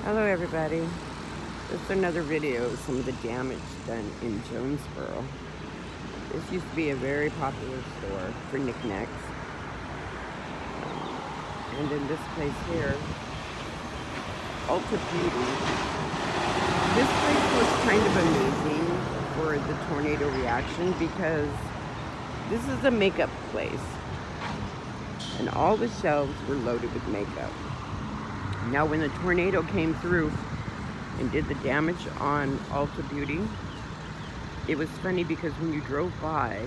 Hello everybody. This is another video of some of the damage done in Jonesboro. This used to be a very popular store for knickknacks. And then this place here, Ulta Beauty. This place was kind of amazing for the tornado reaction because this is a makeup place. And all the shelves were loaded with makeup. Now when the tornado came through and did the damage on Ulta Beauty, it was funny because when you drove by,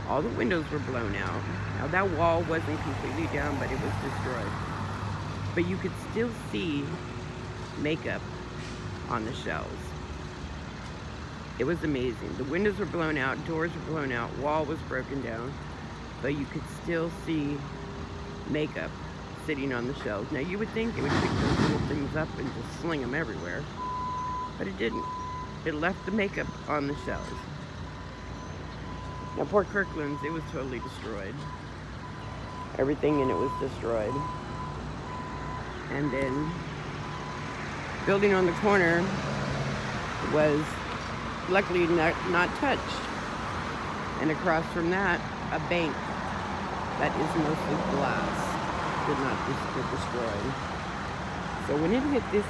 all the windows were blown out. Now that wall wasn't completely down, but it was destroyed. But you could still see makeup on the shelves. It was amazing. The windows were blown out, doors were blown out, wall was broken down, but you could still see makeup sitting on the shelves. Now you would think it would pick those little things up and just sling them everywhere, but it didn't. It left the makeup on the shelves. Now Port Kirkland's, it was totally destroyed. Everything in it was destroyed. And then building on the corner was luckily not touched. And across from that, a bank that is mostly glass did not get destroyed. So when it hit this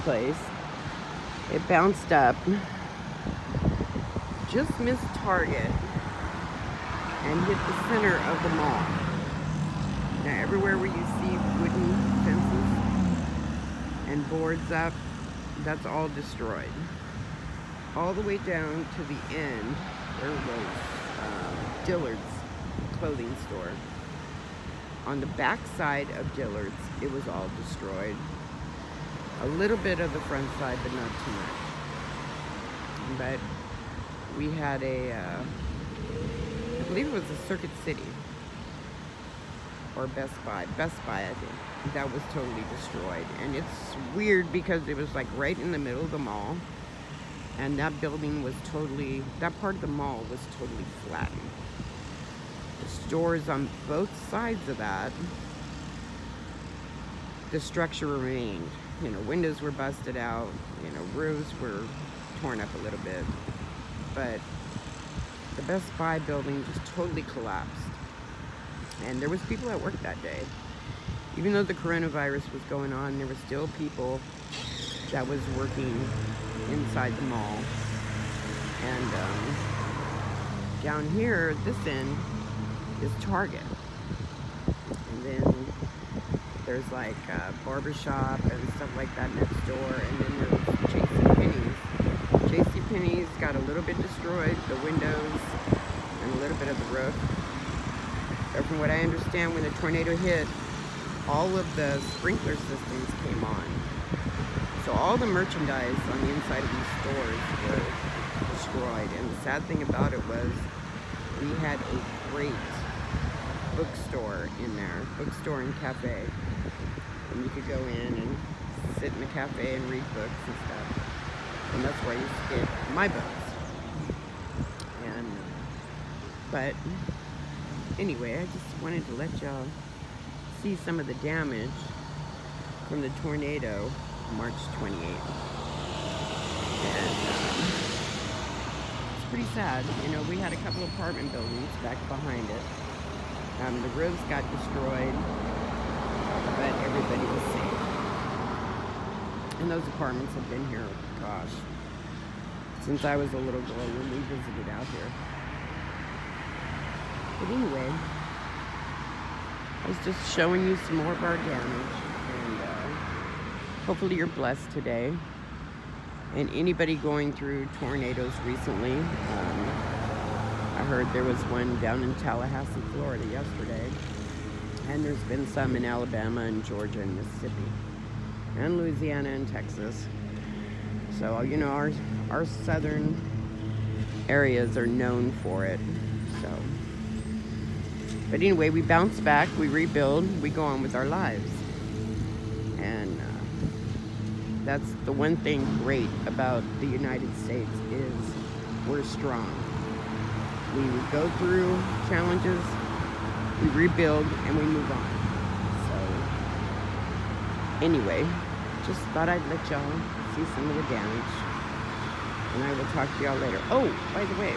place, it bounced up, just missed target, and hit the center of the mall. Now everywhere where you see wooden fences and boards up, that's all destroyed. All the way down to the end, there was Dillards clothing store. On the back side of Dillards, it was all destroyed. A little bit of the front side, but not too much. But we had I believe it was a Circuit City or Best Buy, I think. That was totally destroyed. And it's weird because it was like right in the middle of the mall. And that building was that part of the mall was totally flattened. The stores on both sides of that, the structure remained. You know, windows were busted out, you know, roofs were torn up a little bit. But the Best Buy building just totally collapsed. And there was people at work that day. Even though the coronavirus was going on, there were still people that was working inside the mall. And down here, this end is Target. And then there's like a barbershop and stuff like that next door. And then there's JCPenney's. JCPenney's got a little bit destroyed, the windows and a little bit of the roof. But from what I understand, when the tornado hit, all of the sprinkler systems came on. So all the merchandise on the inside of these stores were destroyed. And the sad thing about it was we had a great bookstore in there, bookstore and cafe. And you could go in and sit in the cafe and read books and stuff. And that's where I used to get my books. And, but anyway, I just wanted to let y'all see some of the damage from the tornado March 28th. And it's pretty sad. You know, we had a couple apartment buildings back behind it. The roofs got destroyed, but everybody was safe. And those apartments have been here, gosh, since I was a little girl when we visited out here. But anyway, I was just showing you some more of our damage. Hopefully you're blessed today. And anybody going through tornadoes recently, I heard there was one down in Tallahassee, Florida yesterday. And there's been some in Alabama and Georgia and Mississippi. And Louisiana and Texas. So, you know, our southern areas are known for it. So, but anyway, we bounce back, we rebuild, we go on with our lives. And that's the one thing great about the United States is we're strong. We go through challenges, we rebuild, and we move on. So Anyway, just thought I'd let y'all see some of the damage. And I will talk to y'all later. Oh, by the way,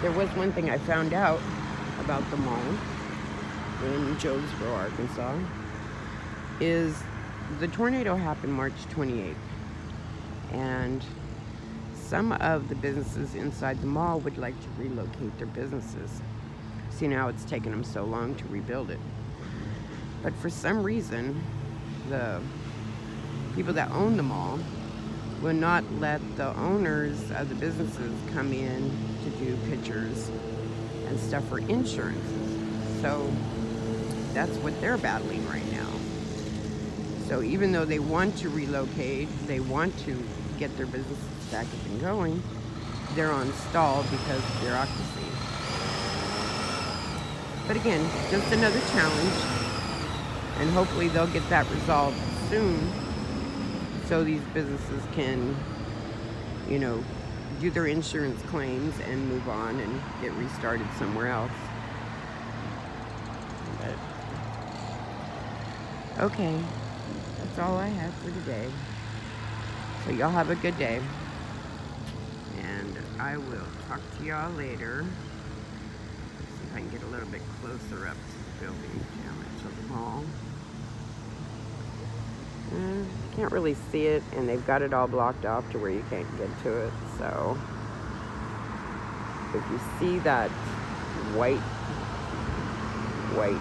there was one thing I found out about the mall in Jonesboro, Arkansas, is the tornado happened March 28th. And some of the businesses inside the mall would like to relocate their businesses. See, now it's taken them so long to rebuild it. But for some reason, the people that own the mall will not let the owners of the businesses come in to do pictures and stuff for insurances. So that's what they're battling right now. So even though they want to relocate, they want to get their businesses back up and going, they're on stall because of bureaucracy. But again, just another challenge, and hopefully they'll get that resolved soon so these businesses can, you know, do their insurance claims and move on and get restarted somewhere else. But, okay, that's all I have for today. So y'all have a good day. And I will talk to y'all later. Let's see if I can get a little bit closer up to the building damage of the mall. Can't really see it, and they've got it all blocked off to where you can't get to it. So if you see that white right,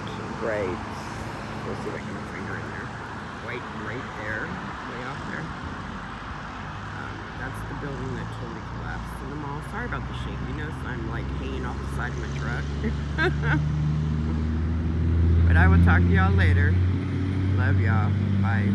let's see if I can get my finger in there. White right there, way off there. That's the building that totally collapsed in the mall. Sorry about the shakiness. I'm like hanging off the side of my truck. But I will talk to y'all later. Love y'all. Bye.